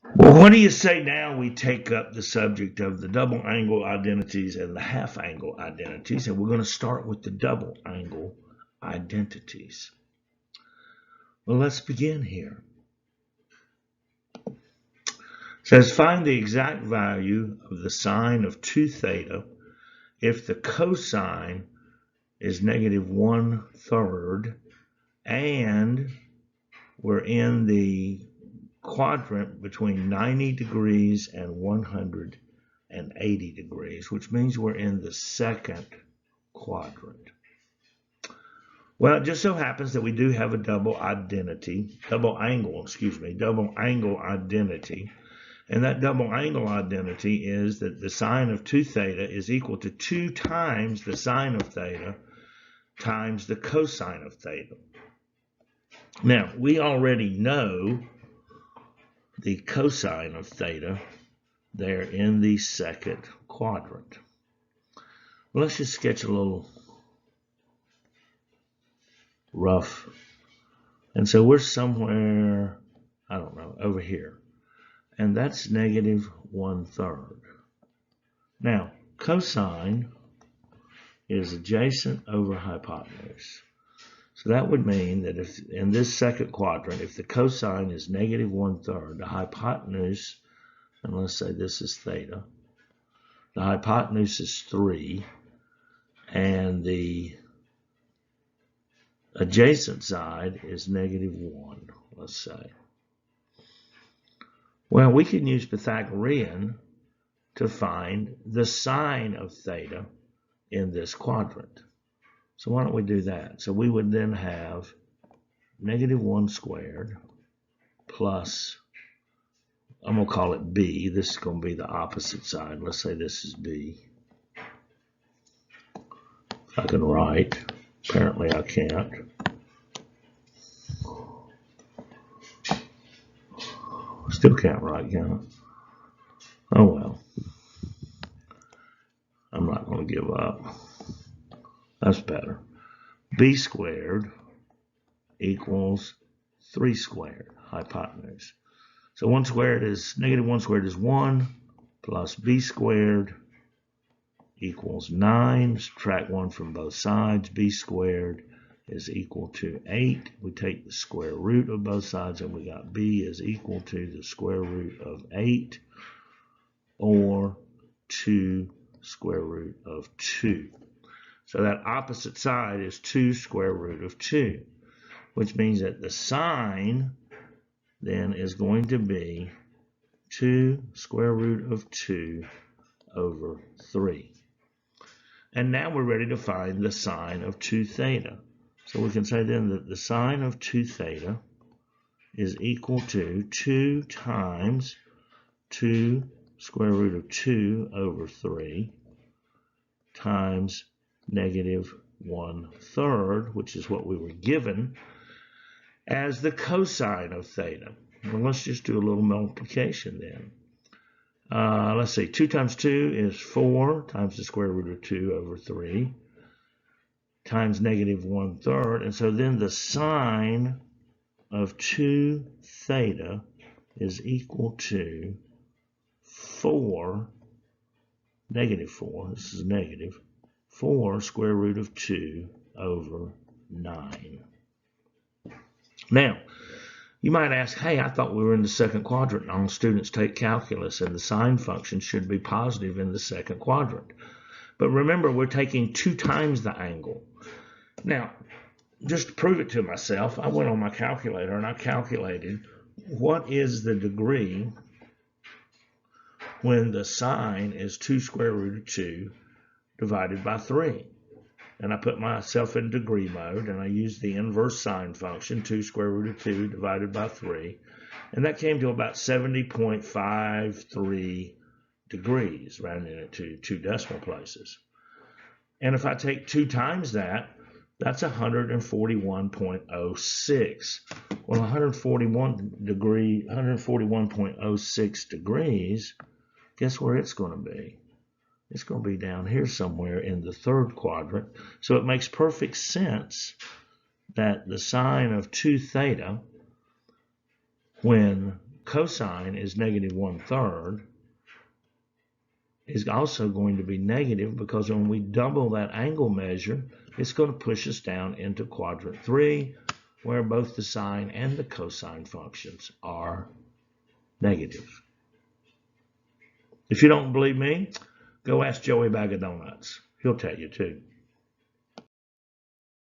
Well, what do you say now we take up the subject of the double angle identities and the half angle identities, and we're going to start with the double angle identities. Well, let's begin here. It says find the exact value of the sine of 2 theta if the cosine is negative 1/3 and we're in the quadrant between 90 degrees and 180 degrees, which means we're in the second quadrant. Well, it just so happens that we do have a double angle identity. And that double angle identity is that the sine of 2 theta is equal to 2 times the sine of theta times the cosine of theta. Now, we already know the cosine of theta there in the second quadrant. Well, let's just sketch a little rough. And so we're somewhere, I don't know, over here. And that's negative 1/3. Now, cosine is adjacent over hypotenuse. So that would mean that if in this second quadrant, if the cosine is negative 1/3, the hypotenuse, and let's say this is theta, the hypotenuse is 3, and the adjacent side is negative 1, let's say. Well, we can use Pythagorean to find the sine of theta in this quadrant. So why don't we do that? So we would then have negative 1 squared plus, I'm going to call it b. This is going to be the opposite side. Let's say this is b. If I can write. Apparently I can't. Still can't write, can I? Oh well. I'm not going to give up. That's better. B squared equals 3 squared, hypotenuse. So 1 squared is, negative 1 squared is 1, plus b squared equals 9. Subtract 1 from both sides. B squared is equal to 8. We take the square root of both sides, and we got b is equal to the square root of 8, or 2 square root of 2. So that opposite side is 2 square root of 2, which means that the sine then is going to be 2 square root of 2 over 3. And now we're ready to find the sine of 2 theta. So we can say then that the sine of 2 theta is equal to 2 times 2 square root of 2 over 3 times negative 1/3, which is what we were given as the cosine of theta. Well, let's just do a little multiplication then. Let's see, 2 times 2 is 4 times the square root of 2 over 3 times negative 1/3. And so then the sine of 2 theta is equal to 4, negative 4, this is negative, 4 square root of 2 over 9. Now, you might ask, hey, I thought we were in the second quadrant and all students take calculus and the sine function should be positive in the second quadrant. But remember, we're taking 2 times the angle. Now, just to prove it to myself, I went on my calculator and I calculated what is the degree when the sine is 2 square root of 2 divided by 3. And I put myself in degree mode, and I used the inverse sine function, 2 square root of 2 divided by 3. And that came to about 70.53 degrees, rounding it to 2 decimal places. And if I take 2 times that, that's 141.06. Well, 141.06 degrees, guess where it's going to be? It's going to be down here somewhere in the third quadrant. So it makes perfect sense that the sine of 2 theta, when cosine is negative 1/3 is also going to be negative, because when we double that angle measure, it's going to push us down into quadrant 3, where both the sine and the cosine functions are negative. If you don't believe me, go ask Joey Bag of Donuts. He'll tell you too.